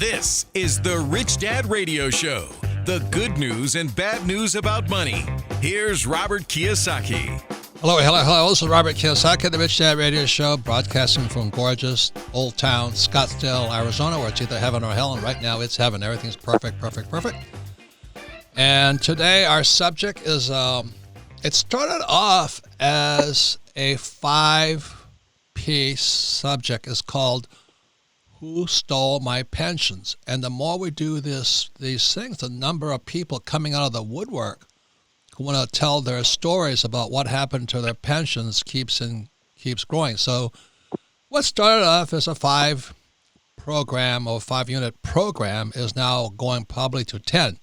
This is the Rich Dad Radio Show. The good news and bad news about money. Here's Robert Kiyosaki. Hello. This is Robert Kiyosaki, the Rich Dad Radio Show, broadcasting from gorgeous Old Town Scottsdale, Arizona, where it's either heaven or hell, and right now it's heaven. Everything's perfect. And today our subject is, it started off as a 5-piece subject. It's called Who Stole My Pensions? And the more we do these things, the number of people coming out of the woodwork who want to tell their stories about what happened to their pensions keeps growing. So what started off as a 5-unit program is now going probably to 10.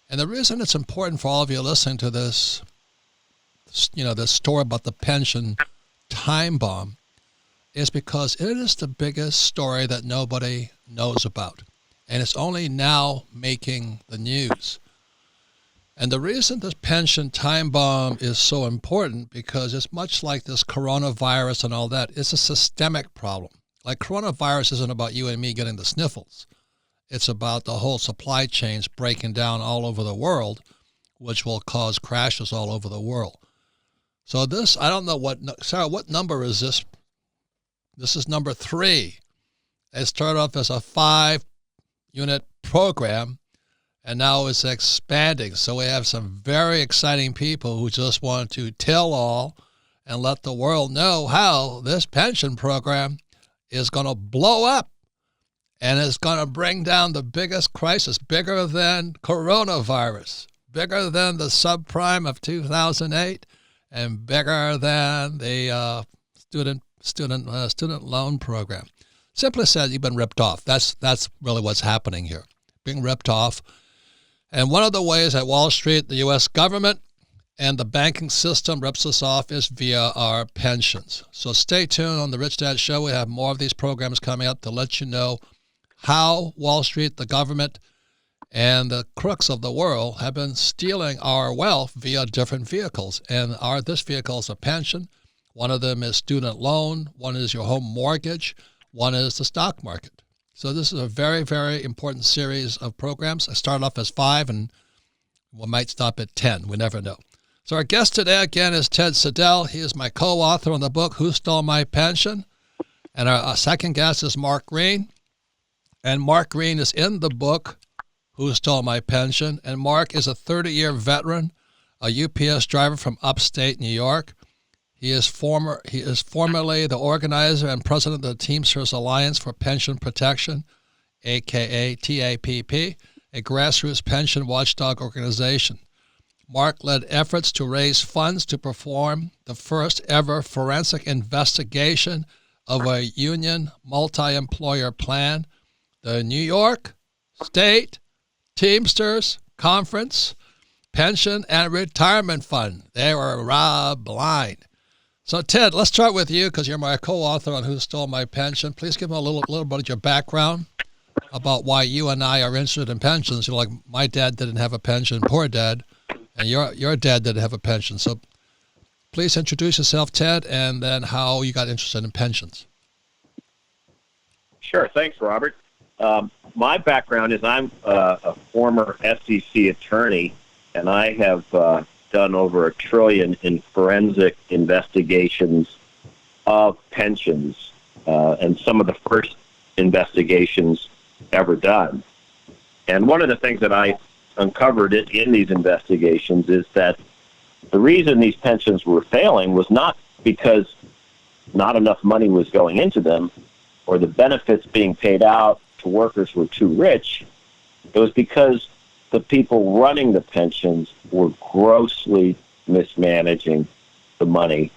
And the reason it's important for all of you listening to this, this story about the pension time bomb, is because it is the biggest story that nobody knows about. And it's only now making the news. And the reason this pension time bomb is so important, because it's much like this coronavirus and all that. It's a systemic problem. Like coronavirus isn't about you and me getting the sniffles. It's about the whole supply chains breaking down all over the world, which will cause crashes all over the world. So this, I don't know Sarah, what number is this? This is number 3. It started off as a 5-unit program, and now it's expanding. So we have some very exciting people who just want to tell all and let the world know how this pension program is going to blow up, and it's going to bring down the biggest crisis, bigger than coronavirus, bigger than the subprime of 2008, and bigger than the student loan program. Simply said, you've been ripped off. That's really what's happening here, being ripped off. And one of the ways that Wall Street, the U.S. government, and the banking system rips us off is via our pensions. So stay tuned on the Rich Dad Show. We have more of these programs coming up to let you know how Wall Street, the government, and the crooks of the world have been stealing our wealth via different vehicles. And this vehicle is a pension. One of them is student loan. One is your home mortgage. One is the stock market. So this is a very, very important series of programs. I started off as 5, and we might stop at 10. We never know. So our guest today, again, is Ted Siedle. He is my co-author on the book, Who Stole My Pension? And our second guest is Mark Greene. And Mark Greene is in the book, Who Stole My Pension? And Mark is a 30-year veteran, a UPS driver from upstate New York. He is formerly the organizer and president of the Teamsters Alliance for Pension Protection, a.k.a. TAPP, a grassroots pension watchdog organization. Mark led efforts to raise funds to perform the first ever forensic investigation of a union multi-employer plan, the New York State Teamsters Conference Pension and Retirement Fund. They were robbed blind. So, Ted, let's start with you because you're my co-author on Who Stole My Pension. Please give me a little bit of your background about why you and I are interested in pensions. Like my dad didn't have a pension, poor dad, and your dad didn't have a pension. So please introduce yourself, Ted, and then how you got interested in pensions. Sure. Thanks, Robert. My background is I'm a former SEC attorney, and I have done over $1 trillion in forensic investigations of pensions, and some of the first investigations ever done. And one of the things that I uncovered in these investigations is that the reason these pensions were failing was not because not enough money was going into them or the benefits being paid out to workers were too rich. It was because the people running the pensions were grossly mismanaging the money,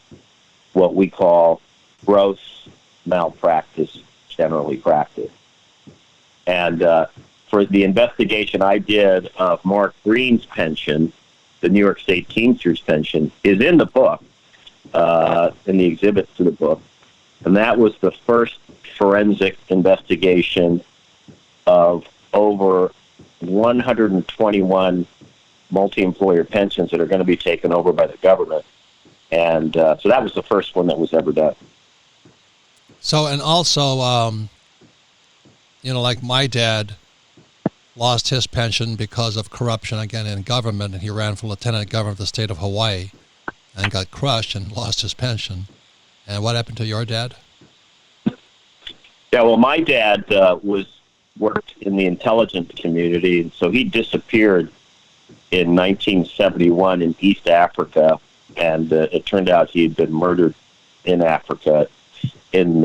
what we call gross malpractice, generally practice. And for the investigation I did of Mark Greene's pension, the New York State Teamsters pension, is in the book, in the exhibits to the book. And that was the first forensic investigation of over 121 multi-employer pensions that are going to be taken over by the government. And so that was the first one that was ever done. So, and also, like my dad lost his pension because of corruption again in government, and he ran for lieutenant governor of the state of Hawaii and got crushed and lost his pension. And what happened to your dad? Yeah, well, my dad worked in the intelligence community, and so he disappeared in 1971 in East Africa, and it turned out he had been murdered in Africa in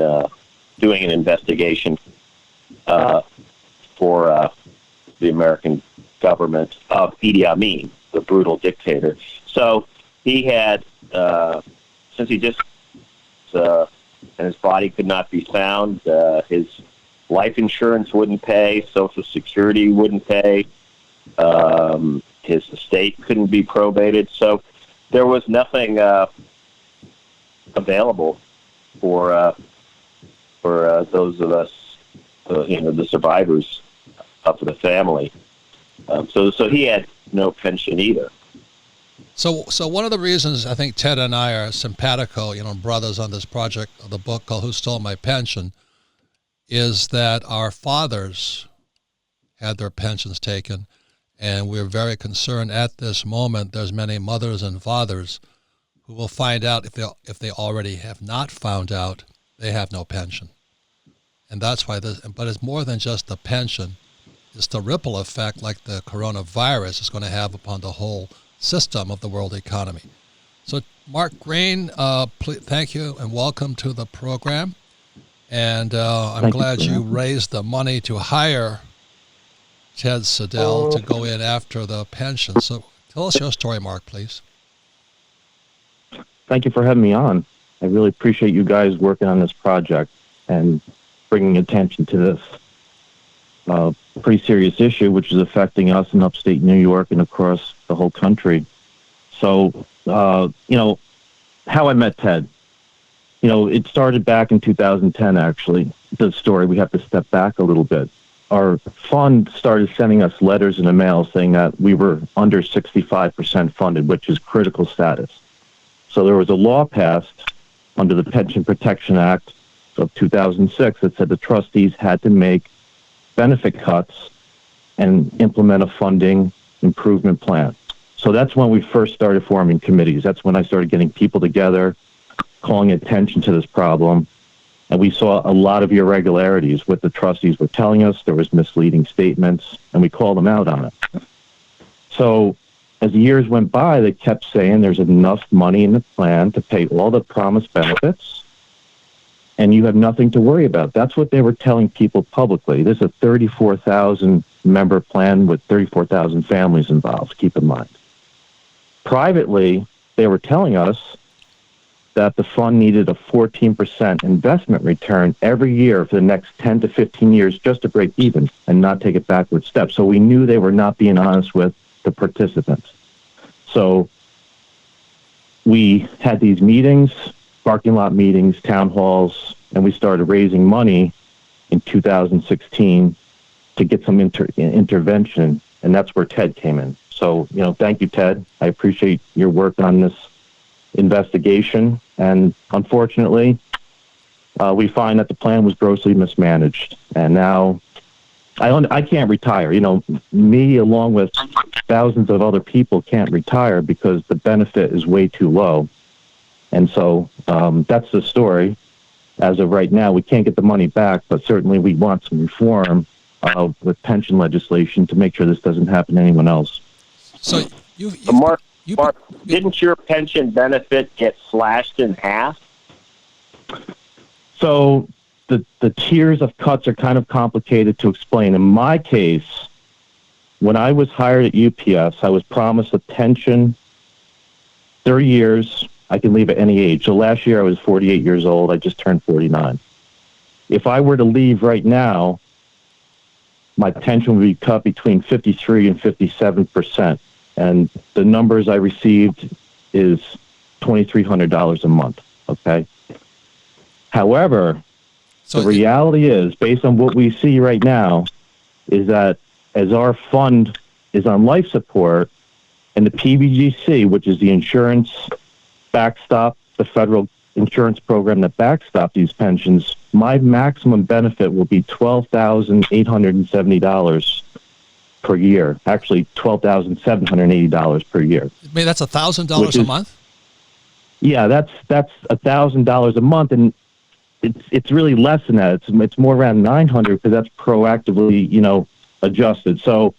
doing an investigation for the American government of Idi Amin, the brutal dictator. So he had, since he just, and his body could not be found, his life insurance wouldn't pay, Social Security wouldn't pay, his estate couldn't be probated, so there was nothing available for those of us, the survivors of the family. So he had no pension either. So one of the reasons I think Ted and I are simpatico, brothers on this project of the book called Who Stole My Pension, is that our fathers had their pensions taken, and we're very concerned at this moment. There's many mothers and fathers who will find out, if they already have not found out, they have no pension. And that's why but it's more than just the pension. It's the ripple effect like the coronavirus is going to have upon the whole system of the world economy. So Mark Greene, thank you and welcome to the program. And I'm glad you raised the money to hire Ted Siedle to go in after the pension. So tell us your story, Mark, please. Thank you for having me on. I really appreciate you guys working on this project and bringing attention to this pretty serious issue, which is affecting us in upstate New York and across the whole country. So, how I met Ted. It started back in 2010, actually, the story. We have to step back a little bit. Our fund started sending us letters in the mail saying that we were under 65% funded, which is critical status. So there was a law passed under the Pension Protection Act of 2006 that said the trustees had to make benefit cuts and implement a funding improvement plan. So that's when we first started forming committees. That's when I started getting people together, calling attention to this problem. And we saw a lot of irregularities. What the trustees were telling us, there was misleading statements, and we called them out on it. So as the years went by, they kept saying there's enough money in the plan to pay all the promised benefits, and you have nothing to worry about. That's what they were telling people publicly. This is a 34,000 member plan with 34,000 families involved, keep in mind. Privately, they were telling us that the fund needed a 14% investment return every year for the next 10 to 15 years just to break even and not take a backward step. So we knew they were not being honest with the participants. So we had these meetings, parking lot meetings, town halls, and we started raising money in 2016 to get some intervention, and that's where Ted came in. So, thank you, Ted. I appreciate your work on this investigation, and unfortunately, we find that the plan was grossly mismanaged, and now I can't retire. Me along with thousands of other people can't retire because the benefit is way too low. And so that's the story. As of right now, we can't get the money back, but certainly we want some reform with pension legislation to make sure this doesn't happen to anyone else. So Mark, didn't your pension benefit get slashed in half? So the tiers of cuts are kind of complicated to explain. In my case, when I was hired at UPS, I was promised a pension, 30 years. I can leave at any age. So last year I was 48 years old. I just turned 49. If I were to leave right now, my pension would be cut between 53 and 57%. And the numbers I received is $2,300 a month. Okay. However, the reality is, based on what we see right now, is that as our fund is on life support and the PBGC, which is the insurance backstop, the federal insurance program that backstop these pensions, my maximum benefit will be $12,870 per year. Actually, $12,780 per year. I mean, that's $1,000 a month? Yeah, that's $1,000 a month, and it's really less than that. It's more around $900 because that's proactively, adjusted. So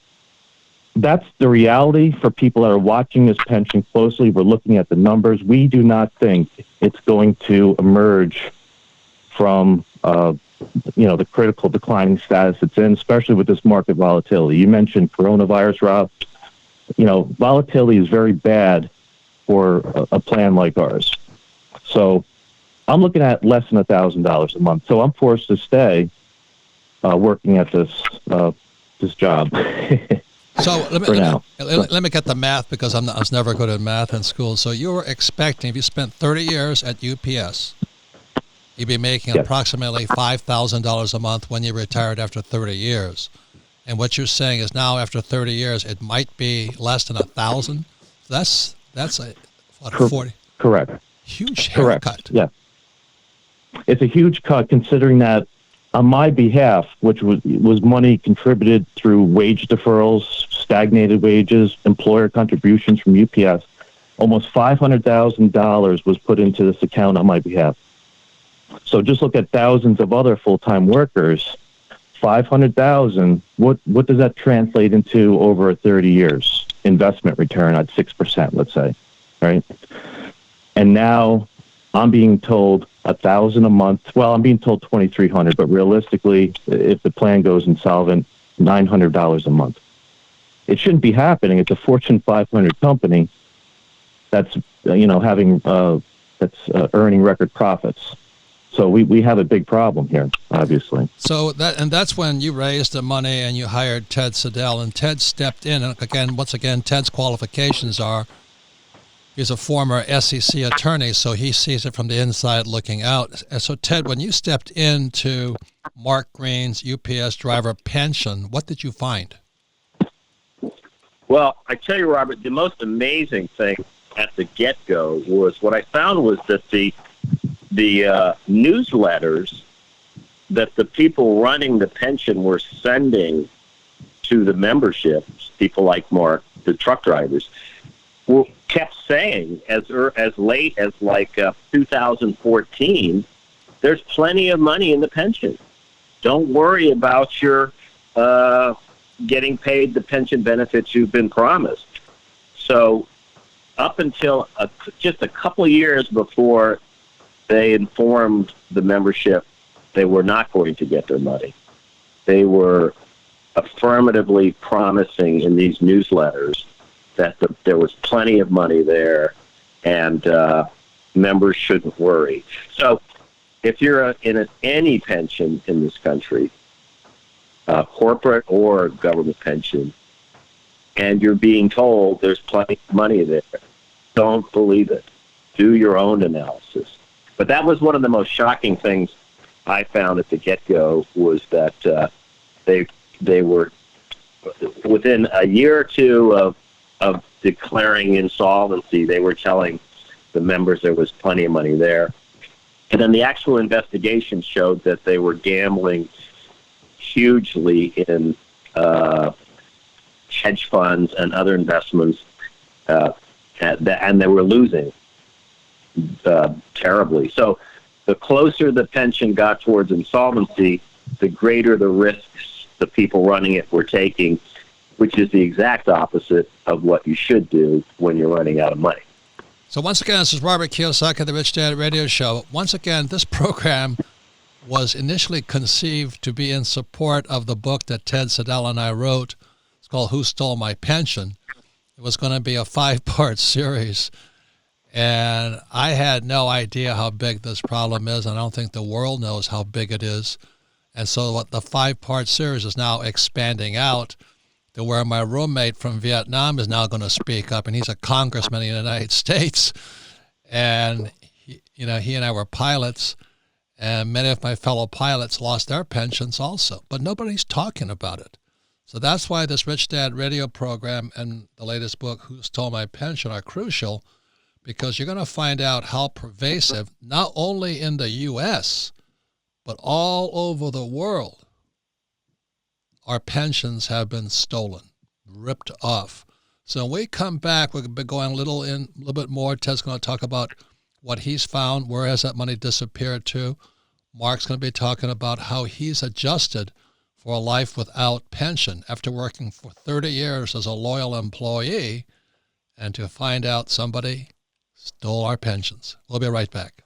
that's the reality for people that are watching this pension closely. We're looking at the numbers. We do not think it's going to emerge from the critical declining status it's in, especially with this market volatility. You mentioned coronavirus, Rob. Volatility is very bad for a plan like ours. So I'm looking at less than $1,000 a month. So I'm forced to stay working at this job. So let me get the math, because I was never good at math in school. So you were expecting, if you spent 30 years at UPS, you'd be making approximately $5,000 a month when you retired after 30 years. And what you're saying is now after 30 years, it might be less than $1,000. That's a 40. Correct. Huge haircut. Yeah. It's a huge cut considering that on my behalf, which was money contributed through wage deferrals, stagnated wages, employer contributions from UPS, almost $500,000 was put into this account on my behalf. So just look at thousands of other full-time workers. 500,000. What does that translate into over 30 years? Investment return at 6%, let's say, right? And now I'm being told $1,000 a month. Well, I'm being told $2,300, but realistically, if the plan goes insolvent, $900 a month. It shouldn't be happening. It's a Fortune 500 company that's earning record profits. So we have a big problem here, obviously. So that's when you raised the money and you hired Ted Siedle, and Ted stepped in. And once again, Ted's qualifications are he's a former SEC attorney, so he sees it from the inside looking out. And so, Ted, when you stepped into Mark Greene's UPS driver pension, what did you find? Well, I tell you, Robert, the most amazing thing at the get-go was what I found was that the newsletters that the people running the pension were sending to the memberships, people like Mark, the truck drivers, kept saying as late as 2014, there's plenty of money in the pension. Don't worry about your getting paid the pension benefits you've been promised. So up until just a couple of years before they informed the membership they were not going to get their money, they were affirmatively promising in these newsletters that there was plenty of money there and members shouldn't worry. So if you're in any pension in this country, corporate or government pension, and you're being told there's plenty of money there, don't believe it. Do your own analysis. But that was one of the most shocking things I found at the get-go, was that they were, within a year or two of declaring insolvency, they were telling the members there was plenty of money there. And then the actual investigation showed that they were gambling hugely in hedge funds and other investments, and they were losing terribly. So the closer the pension got towards insolvency, the greater the risks the people running it were taking, which is the exact opposite of what you should do when you're running out of money. So once again, this is Robert Kiyosaki, the Rich Dad Radio Show. Once again, this program was initially conceived to be in support of the book that Ted Siedle and I wrote. It's called Who Stole My Pension? It was going to be a 5-part series. And I had no idea how big this problem is. I don't think the world knows how big it is. And so what the 5-part series is now expanding out to where my roommate from Vietnam is now going to speak up, and he's a congressman in the United States. And he and I were pilots, and many of my fellow pilots lost their pensions also, but nobody's talking about it. So that's why this Rich Dad radio program and the latest book, Who Stole My Pension, are crucial, because you're going to find out how pervasive, not only in the U.S., But all over the world, our pensions have been stolen, ripped off. So when we come back, we'll be going a little bit more. Ted's going to talk about what he's found, where has that money disappeared to. Mark's going to be talking about how he's adjusted for a life without pension after working for 30 years as a loyal employee, and to find out somebody stole our pensions. We'll be right back.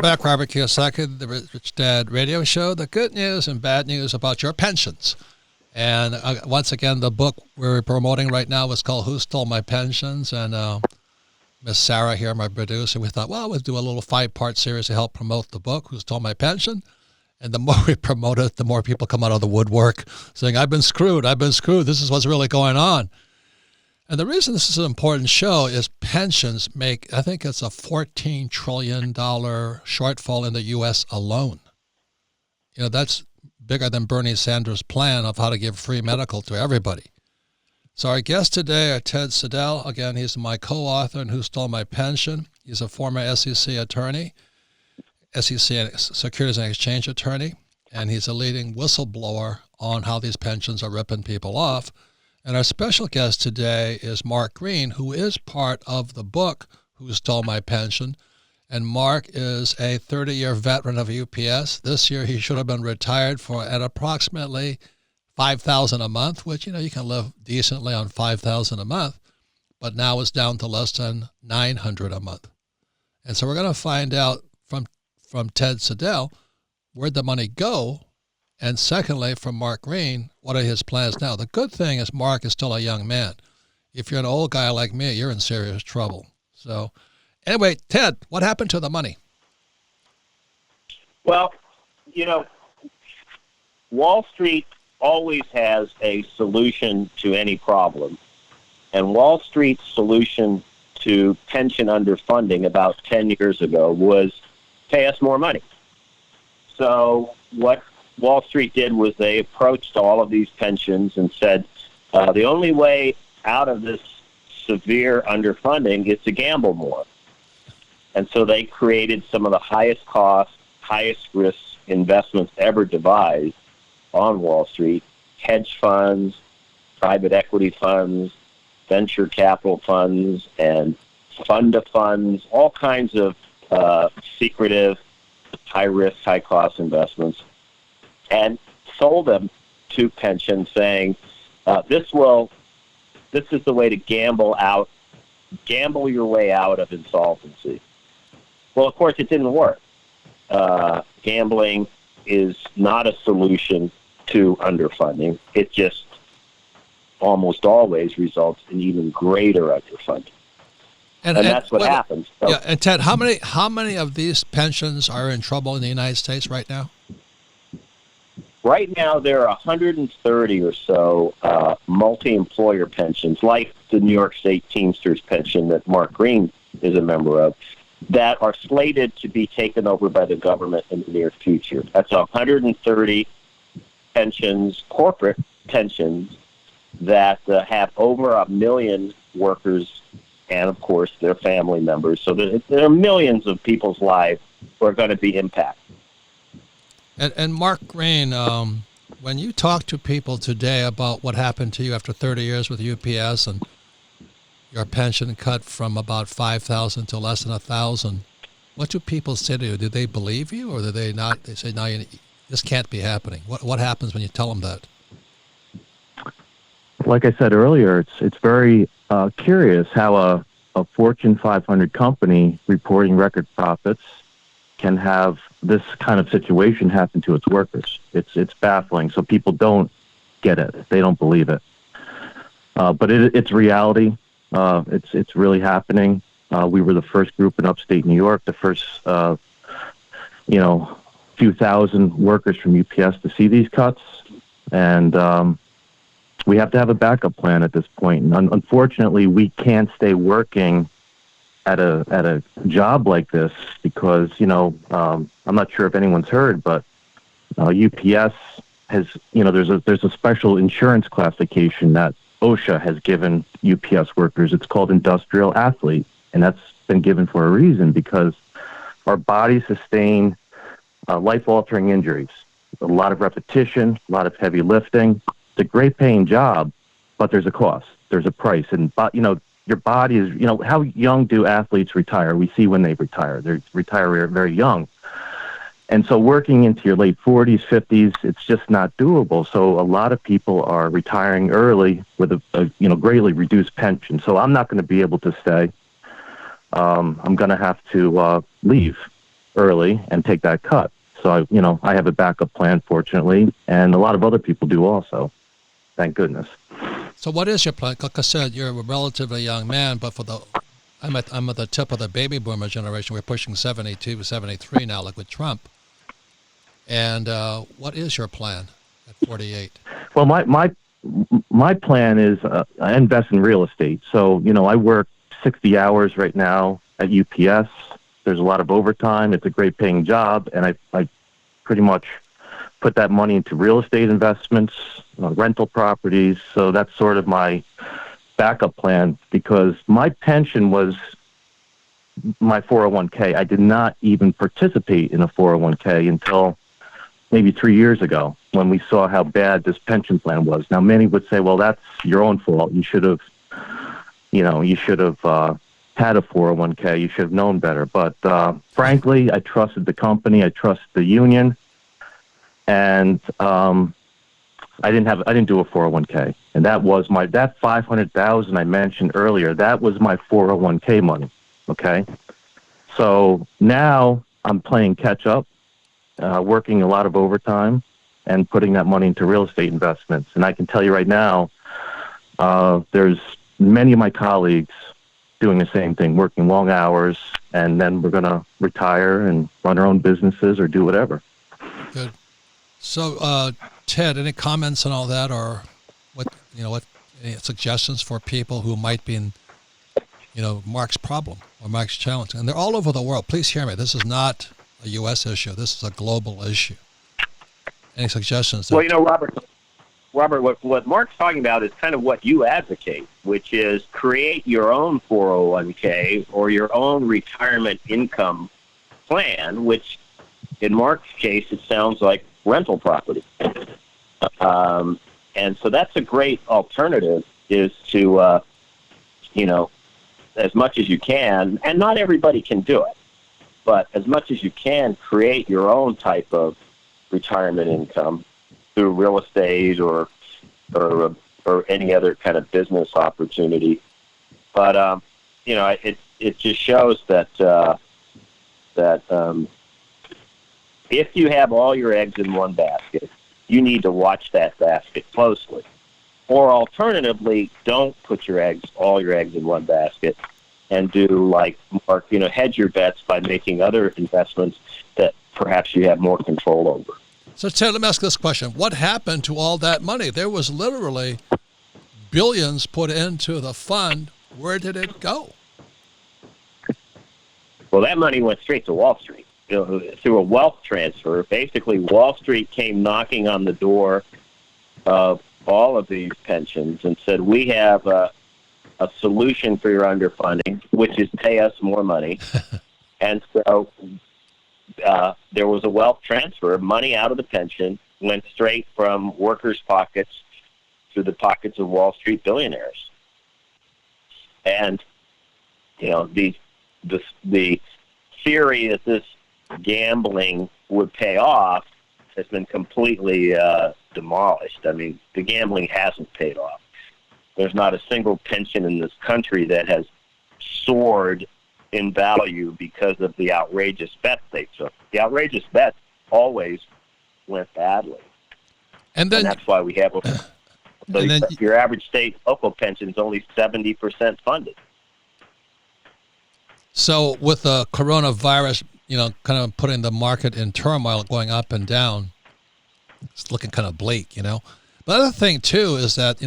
Back, Robert Kiyosaki, the Rich Dad Radio Show, the good news and bad news about your pensions. And once again, the book we're promoting right now is called Who Stole My Pensions? And Miss Sarah here, my producer, we thought, well, we'll do a little 5-part series to help promote the book, Who Stole My Pension? And the more we promote it, the more people come out of the woodwork saying, I've been screwed, this is what's really going on. And the reason this is an important show is pensions make, I think it's a $14 trillion shortfall in the U.S. alone. You know, that's bigger than Bernie Sanders' plan of how to give free medical to everybody. So our guest today are Ted Siedle. Again, he's my co-author in Who Stole My Pension. He's a former SEC attorney, SEC Securities and Exchange attorney, and he's a leading whistleblower on how these pensions are ripping people off. And our special guest today is Mark Greene, who is part of the book, Who Stole My Pension. And Mark is a 30-year veteran of UPS. This year he should have been retired at approximately $5,000 a month, which, you know, you can live decently on $5,000 a month, but now it's down to less than $900 a month. And so we're going to find out from Ted Siedle, where'd the money go? And secondly, from Mark Greene, what are his plans now? The good thing is Mark is still a young man. If you're an old guy like me, you're in serious trouble. So anyway, Ted, what happened to the money? Well, you know, Wall Street always has a solution to any problem. And Wall Street's solution to pension underfunding about 10 years ago was pay us more money. So what Wall Street did was they approached all of these pensions and said, the only way out of this severe underfunding is to gamble more. And so they created some of the highest cost, highest risk investments ever devised on Wall Street: hedge funds, private equity funds, venture capital funds, and fund of funds, all kinds of secretive, high-risk, high-cost investments, and sold them to pensions saying, this is the way to gamble your way out of insolvency. Well, of course, it didn't work. Gambling is not a solution to underfunding. It just almost always results in even greater underfunding. And that's what happens. So, yeah, and Ted, how many of these pensions are in trouble in the United States right now? Right now, there are 130 or so multi-employer pensions, like the New York State Teamsters pension that Mark Greene is a member of, that are slated to be taken over by the government in the near future. That's 130 pensions, corporate pensions, that have over 1 million workers and, of course, their family members. So there are millions of people's lives who are going to be impacted. And Mark Greene, when you talk to people today about what happened to you after 30 years with UPS and your pension cut from about $5,000 to less than $1,000, what do people say to you? Do they believe you, or do they not? They say, no, this can't be happening. What happens when you tell them that? Like I said earlier, it's very curious how a Fortune 500 company reporting record profits can have this kind of situation happen to its workers. It's baffling. So people don't get it. They don't believe it. But it's reality. It's really happening. We were the first group in upstate New York, the first few thousand workers from UPS to see these cuts, and we have to have a backup plan at this point. And unfortunately, we can't stay working at a job like this because, I'm not sure if anyone's heard, but UPS has, there's a special insurance classification that OSHA has given UPS workers. It's called industrial athlete, and that's been given for a reason, because our bodies sustain life-altering injuries. A lot of repetition, a lot of heavy lifting. It's a great paying job, but there's a cost. There's a price. And, your body is, how young do athletes retire? We see when they retire. They retire very young. And so working into your late 40s, 50s, it's just not doable. So a lot of people are retiring early with a greatly reduced pension. So I'm not going to be able to stay. I'm going to have to leave early and take that cut. So, I have a backup plan, fortunately, and a lot of other people do also. Thank goodness. So what is your plan? Like I said, you're a relatively young man, but I'm at the tip of the baby boomer generation. We're pushing 72, 73 now, like with Trump. And what is your plan at 48? Well, my plan is I invest in real estate. So, I work 60 hours right now at UPS. There's a lot of overtime. It's a great paying job. And I pretty much put that money into real estate investments, rental properties. So that's sort of my backup plan, because my pension was my 401k. I did not even participate in a 401k until maybe 3 years ago, when we saw how bad this pension plan was. Now, many would say, well, that's your own fault. You should have had a 401k. You should have known better. But frankly, I trusted the company. I trusted the union. And I didn't do a 401k, and that was that $500,000 I mentioned earlier. That was my 401k money. Okay, so now I'm playing catch up, working a lot of overtime, and putting that money into real estate investments. And I can tell you right now, there's many of my colleagues doing the same thing, working long hours, and then we're going to retire and run our own businesses or do whatever. Good. So, Ted, any comments on all that, or what any suggestions for people who might be in, Mark's problem or Mark's challenge? And they're all over the world. Please hear me. This is not a U.S. issue. This is a global issue. Any suggestions? Well, Robert, what Mark's talking about is kind of what you advocate, which is create your own 401k or your own retirement income plan, which in Mark's case, it sounds like rental property. And so that's a great alternative, is to, as much as you can, and not everybody can do it, but as much as you can, create your own type of retirement income through real estate or any other kind of business opportunity. But, it just shows that if you have all your eggs in one basket, you need to watch that basket closely. Or alternatively, don't put all your eggs in one basket, and do like Mark, hedge your bets by making other investments that perhaps you have more control over. So, Ted, let me ask this question. What happened to all that money? There was literally billions put into the fund. Where did it go? Well, that money went straight to Wall Street. Through a wealth transfer. Basically, Wall Street came knocking on the door of all of these pensions and said, we have a solution for your underfunding, which is pay us more money. And so there was a wealth transfer. Money out of the pension went straight from workers' pockets to the pockets of Wall Street billionaires. And, the theory that this gambling would pay off has been completely demolished. I mean, the gambling hasn't paid off. There's not a single pension in this country that has soared in value because of the outrageous bets they took. The outrageous bets always went badly. And that's why we have your average state local pension is only 70% funded. So with the coronavirus, kind of putting the market in turmoil, going up and down, it's looking kind of bleak, The other thing, too, is that,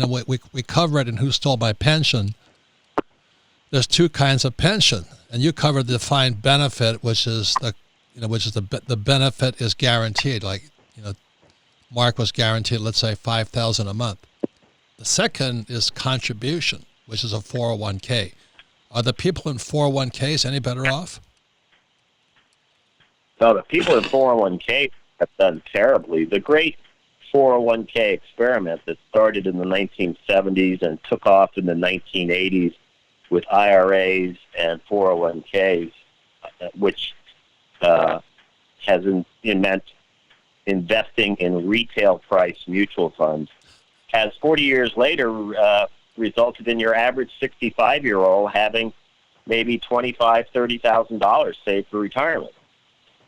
we cover it in Who Stole My Pension. There's two kinds of pension. And you covered the defined benefit, which is the benefit is guaranteed. Like, Mark was guaranteed, let's say, $5,000 a month. The second is contribution, which is a 401k. Are the people in 401ks any better off? No, the people in 401k have done terribly. The great 401k experiment that started in the 1970s and took off in the 1980s with IRAs and 401ks, which has meant investing in retail price mutual funds, has 40 years later resulted in your average 65-year-old having maybe $25,000, $30,000 saved for retirement.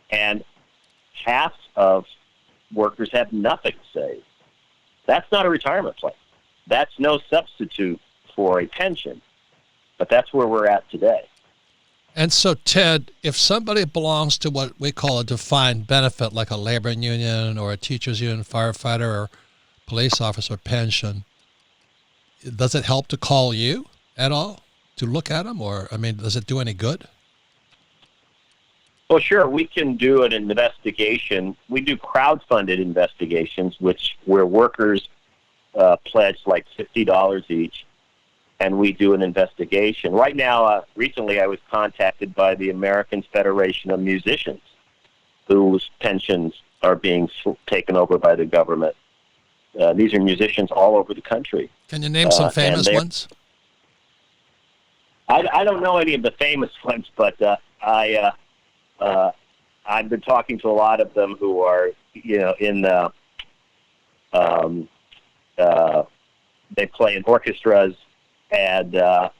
And half of workers have nothing saved. That's not a retirement plan. That's no substitute for a pension. But that's where we're at today. And so, Ted, if somebody belongs to what we call a defined benefit, like a labor union or a teachers union, firefighter or police officer pension, does it help to call you at all to look at them? Or, I mean, does it do any good? Well, sure. We can do an investigation. We do crowdfunded investigations, where workers pledge like $50 each, and we do an investigation. Right now, recently I was contacted by the American Federation of Musicians, whose pensions are being taken over by the government. These are musicians all over the country. Can you name some famous ones? I don't know any of the famous ones, but I've been talking to a lot of them who are, in the they play in orchestras, and a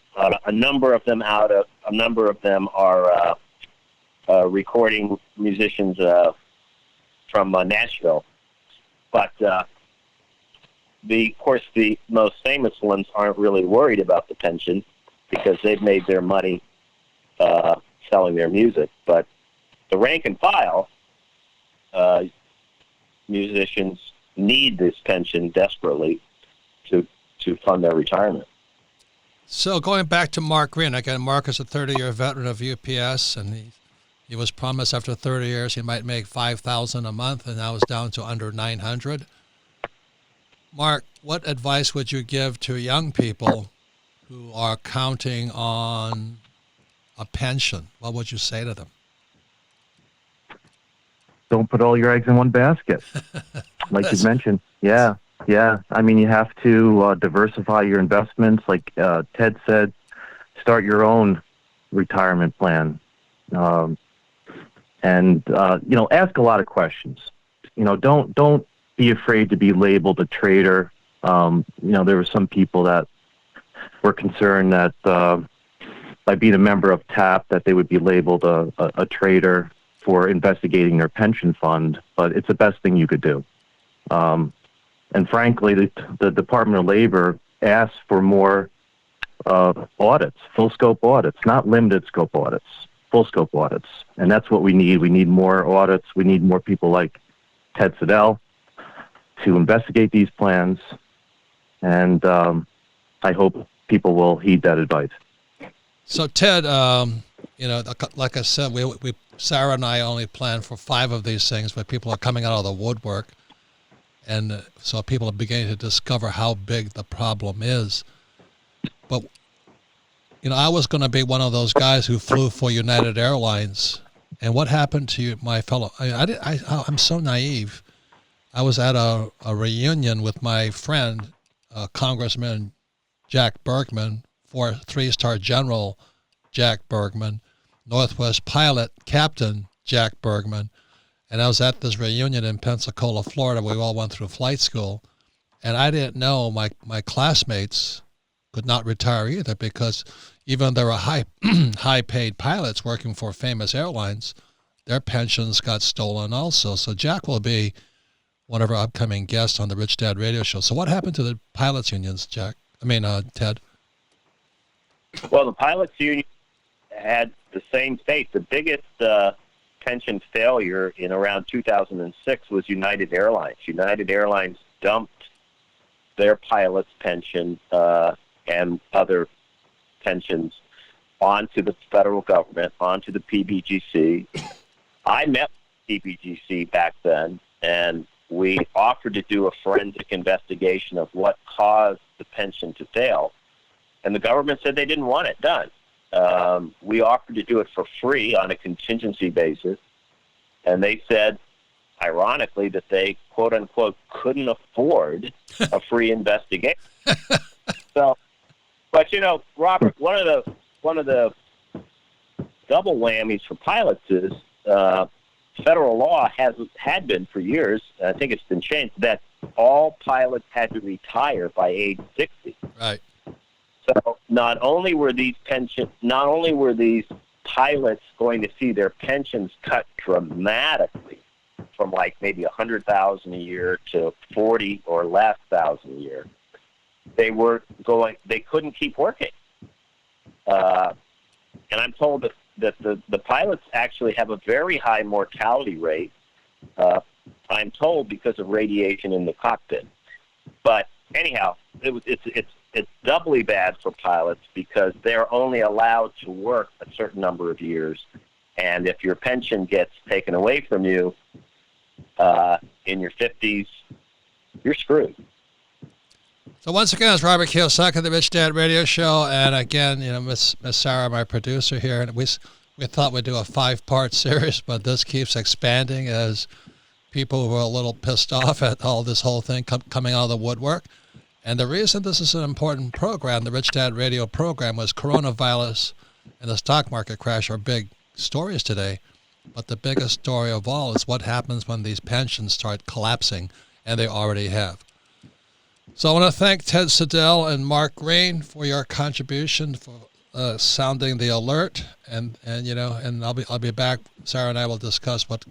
number of them are recording musicians from Nashville. But of course, the most famous ones aren't really worried about the pension because they've made their money selling their music. But the rank and file musicians need this pension desperately to fund their retirement. So going back to Mark Greene, again, Mark is a 30-year veteran of UPS, and he was promised after 30 years he might make $5,000 a month, and now it's down to under $900. Mark, what advice would you give to young people who are counting on a pension? What would you say to them? Don't put all your eggs in one basket, like you mentioned. Yeah. I mean, you have to diversify your investments. Like Ted said, start your own retirement plan, and ask a lot of questions. Don't be afraid to be labeled a trader. There were some people that were concerned that by being a member of TAPP that they would be labeled a trader for investigating their pension fund, but it's the best thing you could do. And frankly, the Department of Labor asks for more audits, full scope audits, not limited scope audits, full scope audits. And that's what we need. We need more audits. We need more people like Ted Siedle to investigate these plans. And I hope people will heed that advice. So Ted, like I said, we Sarah and I only planned for 5 of these things, but people are coming out of the woodwork. And so people are beginning to discover how big the problem is. But, I was going to be one of those guys who flew for United Airlines. And what happened to you, my fellow? I'm so naive. I was at a reunion with my friend, Congressman Jack Bergman, 3-star General Jack Bergman, Northwest pilot Captain Jack Bergman. And I was at this reunion in Pensacola, Florida. We all went through flight school. And I didn't know my classmates could not retire either, because even though they were high-paid pilots working for famous airlines, their pensions got stolen also. So Jack will be one of our upcoming guests on the Rich Dad Radio Show. So what happened to the pilots unions, Ted? Well, the pilots union had the same fate. The biggest pension failure in around 2006 was United Airlines. United Airlines dumped their pilots' pension and other pensions onto the federal government, onto the PBGC. I met PBGC back then, and we offered to do a forensic investigation of what caused the pension to fail. And the government said they didn't want it done. We offered to do it for free on a contingency basis. And they said, ironically, that they, quote unquote, couldn't afford a free investigation. So, but Robert, one of the double whammies for pilots is federal law had been for years. I think it's been changed that all pilots had to retire by age 60. Right. So not only were these pilots going to see their pensions cut dramatically from like maybe $100,000 a year to $40,000 or less a year, they couldn't keep working. And I'm told that the pilots actually have a very high mortality rate, I'm told, because of radiation in the cockpit. But anyhow, it's doubly bad for pilots because they're only allowed to work a certain number of years. And if your pension gets taken away from you in your 50s, you're screwed. So once again, it's Robert Kiyosaki, the Rich Dad Radio Show, and again, Miss Sarah, my producer here, and we thought we'd do a 5-part series, but this keeps expanding as people were a little pissed off at all this whole thing coming out of the woodwork. And the reason this is an important program, the Rich Dad Radio program, was coronavirus and the stock market crash are big stories today. But the biggest story of all is what happens when these pensions start collapsing, and they already have. So I want to thank Ted Siedle and Mark Greene for your contribution for sounding the alert, and I'll be back. Sarah and I will discuss what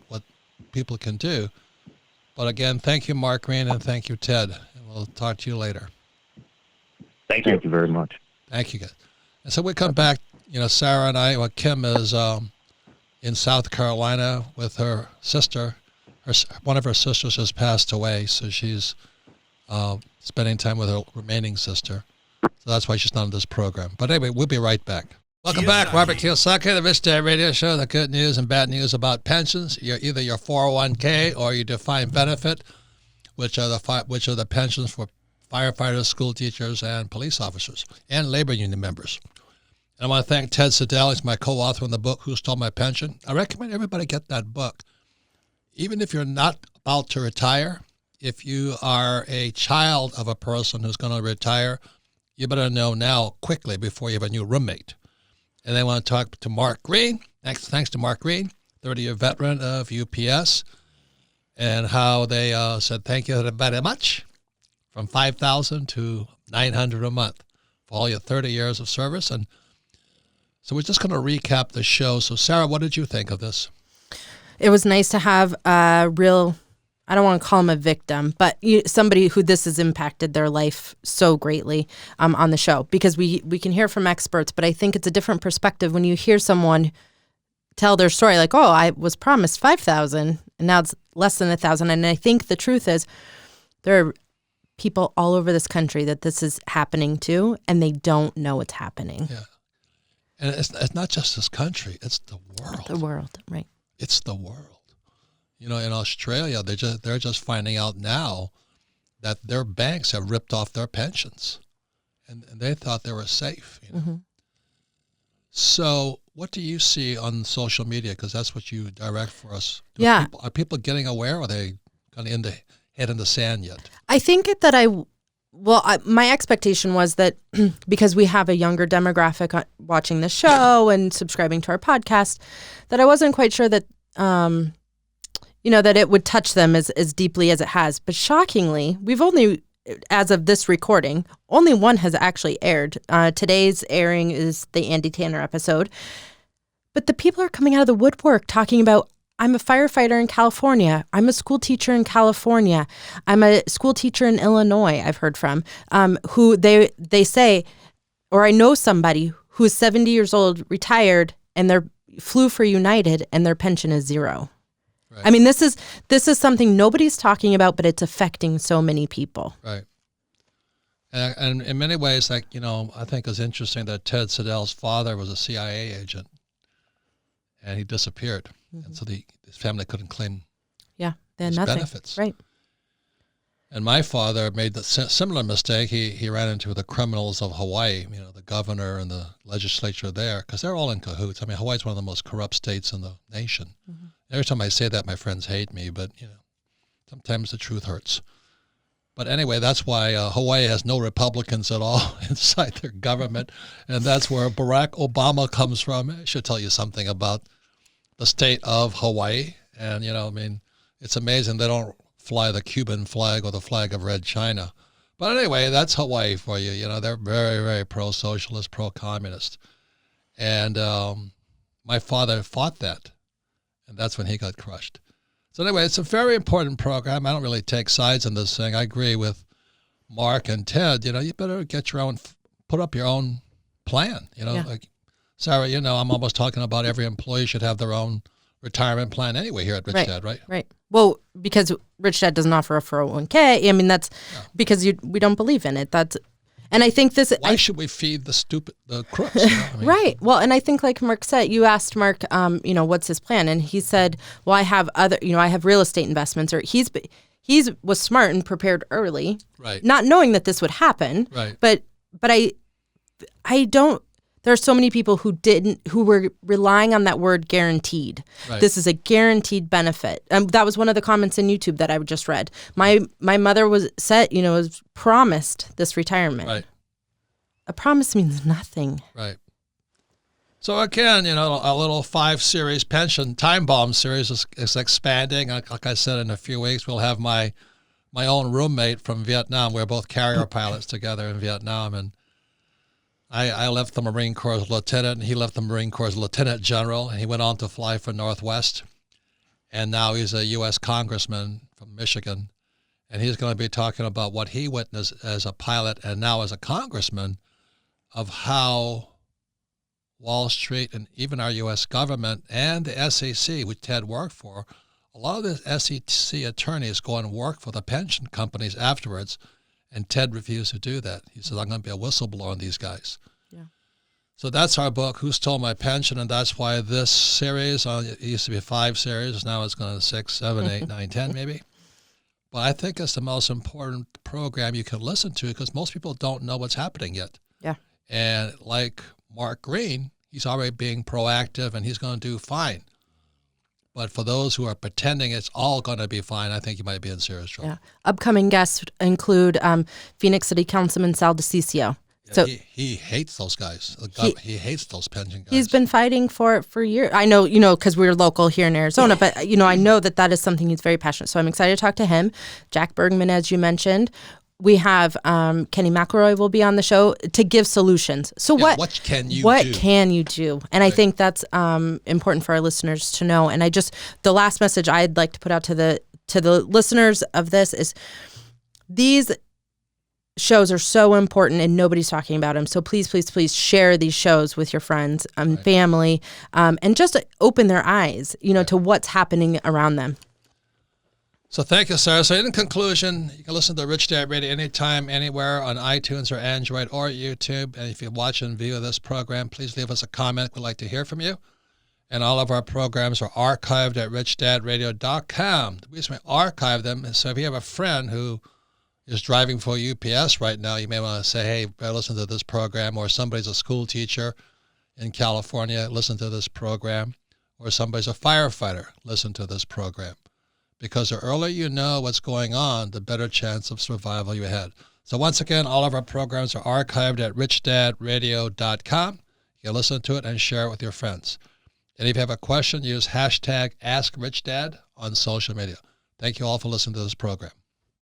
people can do. But again, thank you, Mark Greene, and thank you, Ted. And we'll talk to you later. Thank you. Thank you very much. Thank you, guys. And so we come back. Sarah and I. Kim is in South Carolina with her sister. One of her sisters has passed away, so she's spending time with her remaining sister. So that's why she's not on this program. But anyway, we'll be right back. Welcome back, Robert Kiyosaki, the Rich Dad Radio Show, the good news and bad news about pensions. Either your 401k or your defined benefit, which are the pensions for firefighters, school teachers, and police officers, and labor union members. And I want to thank Ted Siedle. He's my co-author on the book, Who Stole My Pension? I recommend everybody get that book. Even if you're not about to retire, if you are a child of a person who's going to retire, you better know now quickly before you have a new roommate. And I want to talk to Mark Greene. Thanks to Mark Greene, 30-year veteran of UPS, and how they said thank you very much, from $5,000 to $900 a month for all your 30 years of service. And so we're just going to recap the show. So Sarah, what did you think of this? It was nice to have a real, I don't want to call him a victim, but somebody who this has impacted their life so greatly on the show, because we can hear from experts, but I think it's a different perspective when you hear someone tell their story like, oh, I was promised $5,000 and now it's less than $1,000. And I think the truth is there are people all over this country that this is happening to, and they don't know it's happening. Yeah. And it's not just this country, it's the world. The world, right. It's the world. In Australia, they're just finding out now that their banks have ripped off their pensions, and they thought they were safe. Mm-hmm. So, what do you see on social media? Because that's what you direct for us. Yeah. Are people getting aware? Or are they kind of head in the sand yet? I think that my expectation was that because we have a younger demographic watching the show and subscribing to our podcast, that I wasn't quite sure that, that it would touch them as deeply as it has. But shockingly, we've only, as of this recording, only one has actually aired. Today's airing is the Andy Tanner episode. But the people are coming out of the woodwork talking about, I'm a firefighter in California. I'm a school teacher in California. I'm a school teacher in Illinois, I've heard from, who they say, or I know somebody who is 70 years old, retired, and they flew for United, and their pension is zero. Right. I mean, this is something nobody's talking about, but it's affecting so many people. Right. And in many ways, I think it's interesting that Ted Siedle's father was a CIA agent, and he disappeared. Mm-hmm. And so his family couldn't claim his benefits. Right. And my father made the similar mistake. He ran into the criminals of Hawaii, the governor and the legislature there, because they're all in cahoots. I mean, Hawaii's one of the most corrupt states in the nation. Mm-hmm. Every time I say that, my friends hate me, but sometimes the truth hurts. But anyway, that's why Hawaii has no Republicans at all inside their government, and that's where Barack Obama comes from. I should tell you something about the state of Hawaii. And, it's amazing they don't fly the Cuban flag or the flag of Red China. But anyway, that's Hawaii for you. They're very, very pro-socialist, pro-communist. And my father fought that, and that's when he got crushed. So anyway, it's a very important program. I don't really take sides in this thing. I agree with Mark and Ted. You better get your own, put up your own plan. Like Sarah, I'm almost talking about every employee should have their own retirement plan anyway here at Rich Dad, right? Right. Well, because Rich Dad doesn't offer a 401k. That's because we don't believe in it. And I think this. Why should we feed the crooks? Right. Well, and I think like Mark said, you asked Mark, what's his plan, and he said, well, I have I have real estate investments, or he was smart and prepared early, right? Not knowing that this would happen, right? But I don't. There are so many people who were relying on that word guaranteed. Right. This is a guaranteed benefit. That was one of the comments in YouTube that I just read. My mother was promised this retirement. Right. A promise means nothing. Right. So again, a little 5-series pension time bomb series is expanding. Like I said, in a few weeks, we'll have my own roommate from Vietnam. We're both carrier pilots together in Vietnam, and I left the Marine Corps as lieutenant, and he left the Marine Corps as lieutenant general, and he went on to fly for Northwest, and now he's a U.S. congressman from Michigan, and he's going to be talking about what he witnessed as a pilot and now as a congressman of how Wall Street and even our U.S. government and the SEC, which Ted worked for, a lot of the SEC attorneys go and work for the pension companies afterwards. And Ted refused to do that. He says, I'm going to be a whistleblower on these guys. Yeah. So that's our book, Who Stole My Pension? And that's why this series, it used to be 5 series. Now it's going to 6, 7, 8, 9, 10 maybe. But I think it's the most important program you can listen to because most people don't know what's happening yet. Yeah. And like Mark Greene, he's already being proactive and he's going to do fine. But for those who are pretending it's all going to be fine, I think you might be in serious trouble. Yeah. Upcoming guests include Phoenix City Councilman Sal DeCiccio. Yeah, so he hates those guys. He hates those pension guys. He's been fighting for it for years. I know, because we're local here in Arizona, but, I know that is something he's very passionate. So I'm excited to talk to him. Jack Bergman, as you mentioned. We have Kenny McElroy will be on the show to give solutions. So what can you do? And I think that's important for our listeners to know. And the last message I'd like to put out to the listeners of this is these shows are so important and nobody's talking about them. So please, please, please share these shows with your friends and family and just open their eyes, to what's happening around them. So thank you, Sarah. So in conclusion, you can listen to Rich Dad Radio anytime, anywhere on iTunes or Android or YouTube. And if you watch and view this program, please leave us a comment. We'd like to hear from you. And all of our programs are archived at richdadradio.com. The reason we archive them is so if you have a friend who is driving for UPS right now, you may want to say, hey, better listen to this program. Or somebody's a school teacher in California, listen to this program. Or somebody's a firefighter, listen to this program. Because the earlier you know what's going on, the better chance of survival you had. So once again, all of our programs are archived at richdadradio.com. You can listen to it and share it with your friends. And if you have a question, use hashtag AskRichDad on social media. Thank you all for listening to this program.